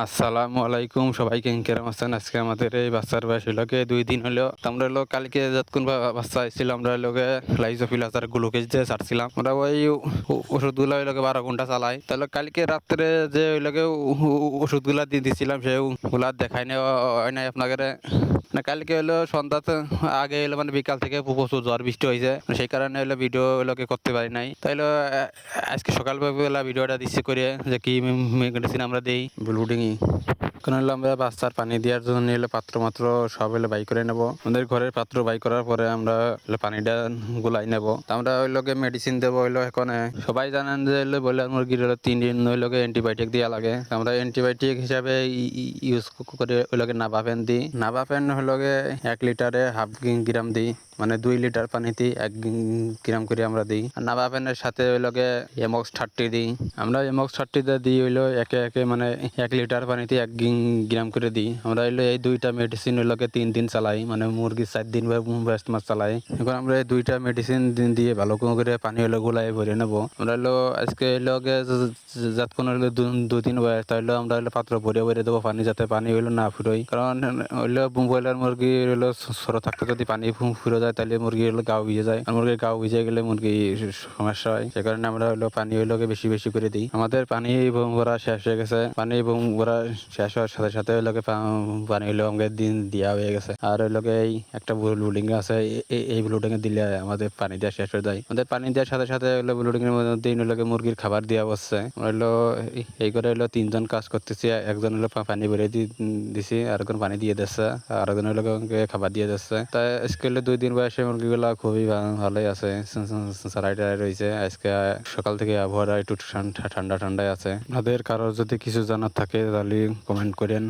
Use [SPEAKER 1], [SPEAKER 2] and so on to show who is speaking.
[SPEAKER 1] আসসালামু আলাইকুম সবাইকে কেরাম আছেন। আজকে আমাদের এই বাচ্চার বয়স হলো 2 দিন হলো। তো আমরা হলো কালকে যতক্ষণ বাচ্চা আসছিল আমরা হলো লাইজোফিলাস আর গ্লুকোজ দিয়ে ছাড়ছিলাম। আমরা ওই ওষুধগুলো হইলো 12 ঘন্টা চালাই। তাহলে কালকে রাত্রে যে হইলো ওষুধগুলা দিয়ে দিছিলাম সেগুলা দেখাই নাই আপনাদের। না কালকে হলো সন্ধ্যা আগে হলো মানে বিকাল থেকে প্রচুর ঝড় বৃষ্টি হয়েছে, সেই কারণে হলো ভিডিও হলোকে করতে পারি নাই। তাইলে আজকে সকালবেলা ভিডিওটা দিচ্ছি করে যে কি মেডিসিন আমরা দিই ব্লুডিংই। কারণ হলো আমরা বাচ্চার পানি দেওয়ার জন্য হলো পাত্র মাত্র সব হলো বাই করে নেব। আমাদের ঘরের পাত্র বাই করার পরে আমরা হলো পানিটা গুলাই নেব। আমরা ওই লোকে মেডিসিন দেবো হইলো এখানে সবাই জানেন যে হলো ব্রয়লার মুরগির হলো 3 দিন ওই লোকে অ্যান্টিবায়োটিক দেওয়া লাগে। আমরা অ্যান্টিবায়োটিক হিসাবে ইউজ করে ওই লোকে নাভাফেন দিই। নাভাফেন হলো 1 লিটারে হাফ গ্রাম দিই, মানে 2 লিটার পানিতে 1 গ্রাম করে আমরা দিই। আর নাভাফেনের সাথে ওই লোকে এমক্স 30 দিই। আমরা এমক্স 30 দিই হইলো একে একে মানে 1 লিটার পানিতে 1 গ্রাম করে দিই। আমরা হইলো এই 2টা মেডিসিন ওই লোকে 3 দিন চালাই, মানে মুরগির 4 দিন বা 5 মাস চালাই। এখন আমরা এই 2টা মেডিসিন দিয়ে ভালো করে পানি হলো গুলাই ভরে নেবো। আমরা হলো আজকে হইলো যতক্ষণ হইলো 2 দিন বয়স তাহলে আমরা হইলো পাত্র ভরে দেবো পানি, যাতে পানি হইলো না ফুরোয়। কারণ হইলো ব্রয়লার মুরগি হইলো ছোট থাকতে যদি পানি ফুরে যায় তাহলে মুরগি হলো গাও ভিজে যায়, আর মুরগির গাও ভিজে গেলে মুরগি সমস্যা হয়। সে কারণে আমরা হলো পানি হইলো বেশি বেশি করে দিই। আমাদের পানি ভরা শেষ হয়ে গেছে। পানি ভরা শেষ হওয়ার সাথে সাথে হইলো পানি হইলো আমাদের দিন দেওয়া হয়ে গেছে। আর হইলো এই একটা ব্লুডিং আছে, এই ব্লুডিং এ দিলে আমাদের পানি দেওয়া শেষ হয়ে যায়। আমাদের পানি দেওয়ার সাথে সাথে হইলো ব্লুডিং এর মধ্যে হইলো মুরগির খাবার দেওয়া বসছে। হইলো এই করে হইলো 3জন কাজ করতেছি। একজন হইলো পানি ভরে দিছি, আর একজন পানি দিয়ে দিচ্ছে, আর একজন হইলো খাবার দিয়ে দিচ্ছে। তাই আজকে 2 দিন বয়সে মুরগিগুলা খুবই ভালোই আছে, সারাই টারাই রয়েছে। আজকে সকাল থেকে আবহাওয়া একটু ঠান্ডা ঠান্ডায় আছে। আপনাদের কারোর যদি কিছু জানার থাকে তাহলে কমেন্ট করেন।